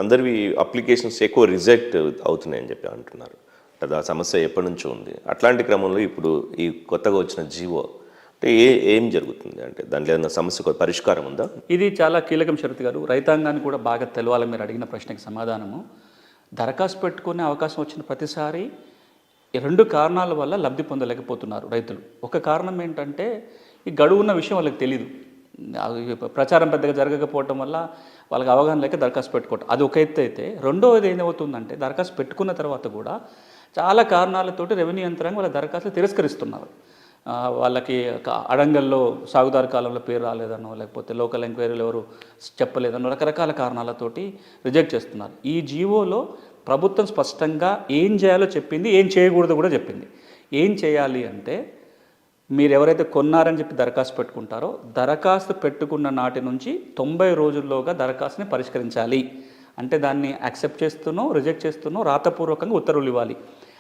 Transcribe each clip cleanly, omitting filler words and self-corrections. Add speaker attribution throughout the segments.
Speaker 1: అందరివి అప్లికేషన్స్ ఎక్కువ రిజెక్ట్ అవుతున్నాయని చెప్పి అంటున్నారు. అది ఆ సమస్య ఎప్పటి నుంచో ఉంది. అట్లాంటి క్రమంలో ఇప్పుడు ఈ కొత్తగా వచ్చిన జీవో అంటే ఏం జరుగుతుంది, అంటే దాంట్లో ఏదైనా సమస్యకు పరిష్కారం ఉందా?
Speaker 2: ఇది చాలా కీలకం శరత్ గారు. రైతాంగాన్ని కూడా బాగా తెలవాలి. మీరు అడిగిన ప్రశ్నకి సమాధానము, దరఖాస్తు పెట్టుకునే అవకాశం వచ్చిన ప్రతిసారి 2 కారణాల వల్ల లబ్ధి పొందలేకపోతున్నారు రైతులు. ఒక కారణం ఏంటంటే ఈ గడువు ఉన్న విషయం వాళ్ళకి తెలీదు. ప్రచారం పెద్దగా జరగకపోవటం వల్ల వాళ్ళకి అవగాహన లేక దరఖాస్తు పెట్టుకోవటం, అది ఒక ఎత్తు అయితే, రెండవది ఏమవుతుందంటే దరఖాస్తు పెట్టుకున్న తర్వాత కూడా చాలా కారణాలతోటి రెవెన్యూ యంత్రాంగం వాళ్ళ దరఖాస్తులు తిరస్కరిస్తున్నారు. వాళ్ళకి అడంగల్లో సాగుదారు కాలంలో పేరు రాలేదనో, లేకపోతే లోకల్ ఎంక్వైరీలు ఎవరు చెప్పలేదనో, రకరకాల కారణాలతోటి రిజెక్ట్ చేస్తున్నారు. ఈ జీవోలో ప్రభుత్వం స్పష్టంగా ఏం చేయాలో చెప్పింది, ఏం చేయకూడదో కూడా చెప్పింది. ఏం చేయాలి అంటే, మీరు ఎవరైతే కొన్నారని చెప్పి దరఖాస్తు పెట్టుకుంటారో, దరఖాస్తు పెట్టుకున్న నాటి నుంచి 90 రోజుల్లోగా దరఖాస్తుని పరిష్కరించాలి. అంటే దాన్ని యాక్సెప్ట్ చేస్తూనో రిజెక్ట్ చేస్తూనో రాతపూర్వకంగా ఉత్తర్వులు ఇవ్వాలి.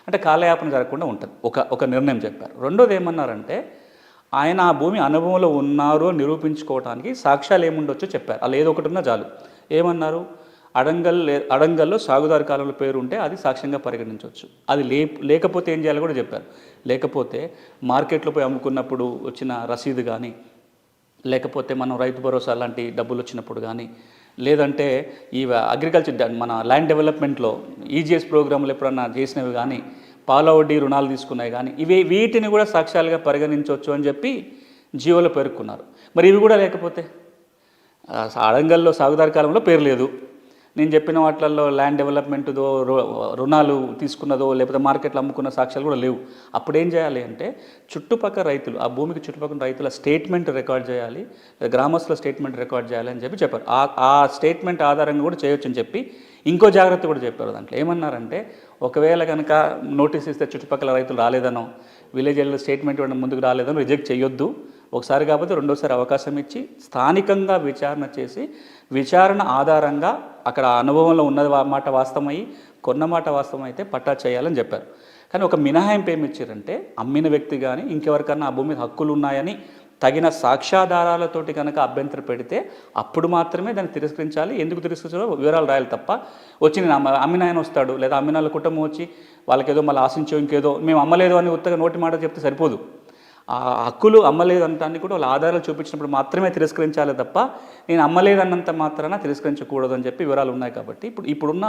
Speaker 2: అంటే కాలయాపన జరగకుండా ఉంటుంది. ఒక నిర్ణయం చెప్పారు. రెండోది ఏమన్నారంటే, ఆయన ఆ భూమి అనుభవంలో ఉన్నారు అని నిరూపించుకోవడానికి సాక్ష్యాలు ఏముండొచ్చో చెప్పారు. అలా ఏదో ఒకటి ఉన్నా చాలు. ఏమన్నారు? అడంగల్లో సాగుదారు కాలంలో పేరు ఉంటే అది సాక్ష్యంగా పరిగణించవచ్చు. అది లేకపోతే ఏం చేయాలో కూడా చెప్పారు. లేకపోతే మార్కెట్లో పోయి అమ్ముకున్నప్పుడు వచ్చిన రసీదు కానీ, లేకపోతే మనం రైతు భరోసా లాంటి డబ్బులు వచ్చినప్పుడు కానీ, లేదంటే ఈ అగ్రికల్చర్ మన ల్యాండ్ డెవలప్మెంట్లో ఈజీఎస్ ప్రోగ్రాంలు ఎప్పుడన్నా చేసినవి కానీ, పాల వడ్డీ రుణాలు తీసుకున్నాయి కానీ, వీటిని కూడా సాక్ష్యాలుగా పరిగణించవచ్చు అని చెప్పి జియోలో పేర్కొన్నారు. మరి ఇవి కూడా లేకపోతే, అడంగల్లో సాగుదారు కాలంలో పేరు లేదు, నేను చెప్పిన వాటిల్లో ల్యాండ్ డెవలప్మెంట్దో రుణాలు తీసుకున్నదో లేకపోతే మార్కెట్లో అమ్ముకున్న సాక్ష్యాలు కూడా లేవు. అప్పుడు ఏం చేయాలి అంటే, చుట్టుపక్కల రైతులు, ఆ భూమికి చుట్టుపక్కల రైతుల స్టేట్మెంట్ రికార్డ్ చేయాలి, గ్రామస్తుల స్టేట్మెంట్ రికార్డ్ చేయాలి అని చెప్పారు. ఆ స్టేట్మెంట్ ఆధారంగా కూడా చేయొచ్చు అని చెప్పి ఇంకో జాగ్రత్త కూడా చెప్పారు. దాంట్లో ఏమన్నారంటే, ఒకవేళ కనుక నోటీస్ ఇస్తే చుట్టుపక్కల రైతులు రాలేదనో, విలేజ్ స్టేట్మెంట్ ఇవ్వడం ముందుకు రాలేదనో రిజెక్ట్ చేయొద్దు. ఒకసారి కాకపోతే రెండోసారి అవకాశం ఇచ్చి స్థానికంగా విచారణ చేసి, విచారణ ఆధారంగా అక్కడ అనుభవంలో ఉన్నది మాట వాస్తవమై, కొన్న మాట వాస్తవం అయితే పట్టా చేయాలని చెప్పారు. కానీ ఒక మినహాయింపు ఏమి ఇచ్చారంటే, అమ్మిన వ్యక్తి కానీ ఇంకెవరికన్నా ఆ భూమి మీద హక్కులు ఉన్నాయని తగిన సాక్ష్యాధారాలతోటి కనుక అభ్యంతరం పెడితే అప్పుడు మాత్రమే దాన్ని తిరస్కరించాలి. ఎందుకు తిరస్కరించాలో వివరాలు రాయాలి తప్ప, వచ్చి నేను అమ్మిన ఆయన వస్తాడు, లేదా అమ్మిన వాళ్ళ కుటుంబం వచ్చి వాళ్ళకేదో మళ్ళీ ఆశించో ఇంకేదో మేము అమ్మలేదు అని ఉత్తగా నోటి మాట చెప్తే సరిపోదు. ఆ హక్కులు అమ్మలేదు అంటాన్ని కూడా వాళ్ళ ఆధారాలు చూపించినప్పుడు మాత్రమే తిరస్కరించాలి తప్ప, నేను అమ్మలేదన్నంత మాత్రాన తిరస్కరించకూడదు అని చెప్పి వివరాలు ఉన్నాయి. కాబట్టి ఇప్పుడున్న